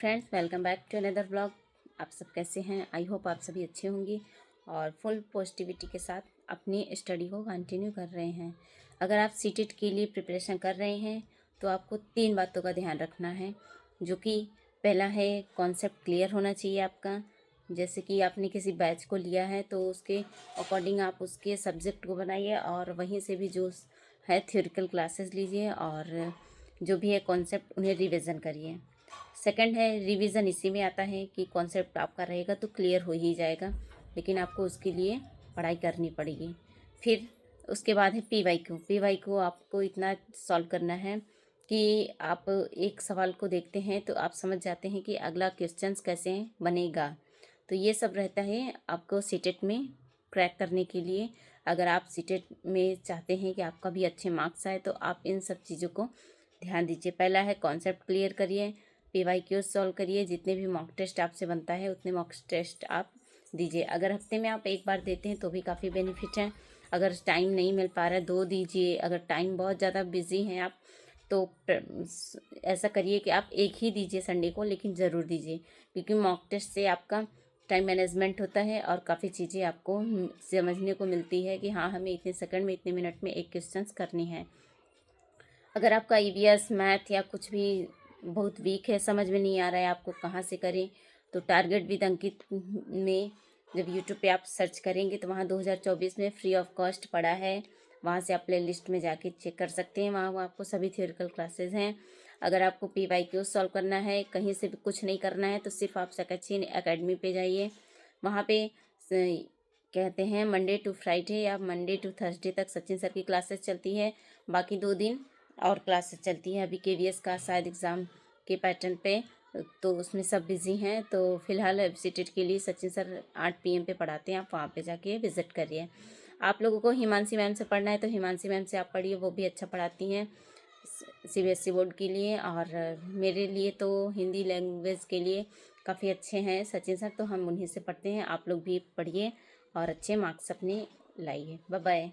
Friends, welcome back to another blog. आप सब कैसे हैं? आई होप आप सभी अच्छे होंगे और फुल पॉजिटिविटी के साथ अपनी स्टडी को कंटिन्यू कर रहे हैं। अगर आप सीटेट के लिए प्रिपरेशन कर रहे हैं तो आपको 3 बातों का ध्यान रखना है, जो कि पहला है कॉन्सेप्ट क्लियर होना चाहिए आपका। जैसे कि आपने किसी बैच को लिया है तो उसके अकॉर्डिंग आप उसके सब्जेक्ट को बनाइए और वहीं से भी जो है थ्योरिटिकल क्लासेस लीजिए और जो भी है कॉन्सेप्ट उन्हें रिवीजन करिए। सेकंड है रिवीजन, इसी में आता है कि कॉन्सेप्ट आपका रहेगा तो क्लियर हो ही जाएगा, लेकिन आपको उसके लिए पढ़ाई करनी पड़ेगी। फिर उसके बाद है पी वाई क्यू आपको इतना सॉल्व करना है कि आप एक सवाल को देखते हैं तो आप समझ जाते हैं कि अगला क्वेश्चंस कैसे बनेगा। तो ये सब रहता है आपको सीटेट में क्रैक करने के लिए। अगर आप सीटेट में चाहते हैं कि आपका भी अच्छे मार्क्स आए तो आप इन सब चीज़ों को ध्यान दीजिए। पहला है कॉन्सेप्ट क्लियर करिए, पी वाई क्यूज सॉल्व करिए, जितने भी मॉक टेस्ट आपसे बनता है उतने मॉक टेस्ट आप दीजिए। अगर हफ्ते में आप एक बार देते हैं तो भी काफ़ी बेनिफिट है। अगर टाइम नहीं मिल पा रहा है 2 दीजिए। अगर टाइम बहुत ज़्यादा बिजी हैं आप तो ऐसा करिए कि आप एक ही दीजिए संडे को, लेकिन ज़रूर दीजिए, क्योंकि मॉक टेस्ट से आपका टाइम मैनेजमेंट होता है और काफ़ी चीज़ें आपको समझने को मिलती है कि हाँ, हमें इतने सेकंड में इतने मिनट में एक क्वेश्चन करनी है। अगर आपका ईवीएस मैथ या कुछ भी बहुत वीक है, समझ में नहीं आ रहा है आपको कहाँ से करें, तो टारगेट विद अंकित में जब यूट्यूब पे आप सर्च करेंगे तो वहाँ 2024 में फ्री ऑफ कॉस्ट पड़ा है। वहाँ से आप प्ले लिस्ट में जाके चेक कर सकते हैं। वहाँ आपको सभी थ्योरिटिकल क्लासेस हैं। अगर आपको पी वाई क्यू सॉल्व करना है, कहीं से भी कुछ नहीं करना है, तो सिर्फ आप सकैचिन एकेडमी पे जाइए। वहाँ पे कहते हैं मंडे टू फ्राइडे या मंडे टू थर्सडे तक सचिन सर की क्लासेस चलती है। बाकी 2 दिन और क्लासेस चलती हैं। अभी केवीएस का शायद एग्ज़ाम के पैटर्न पे, तो उसमें सब बिज़ी हैं। तो फिलहाल सीटेट के लिए सचिन सर 8 PM पे पढ़ाते हैं, आप वहाँ पे जाके विज़िट करिए। आप लोगों को हिमांशी मैम से पढ़ना है तो हिमांशी मैम से आप पढ़िए, वो भी अच्छा पढ़ाती हैं सीबीएसई बोर्ड के लिए। और मेरे लिए तो हिंदी लैंग्वेज के लिए काफ़ी अच्छे हैं सचिन सर, तो हम उन्हीं से पढ़ते हैं। आप लोग भी पढ़िए और अच्छे मार्क्स अपने लाइए। Bye bye.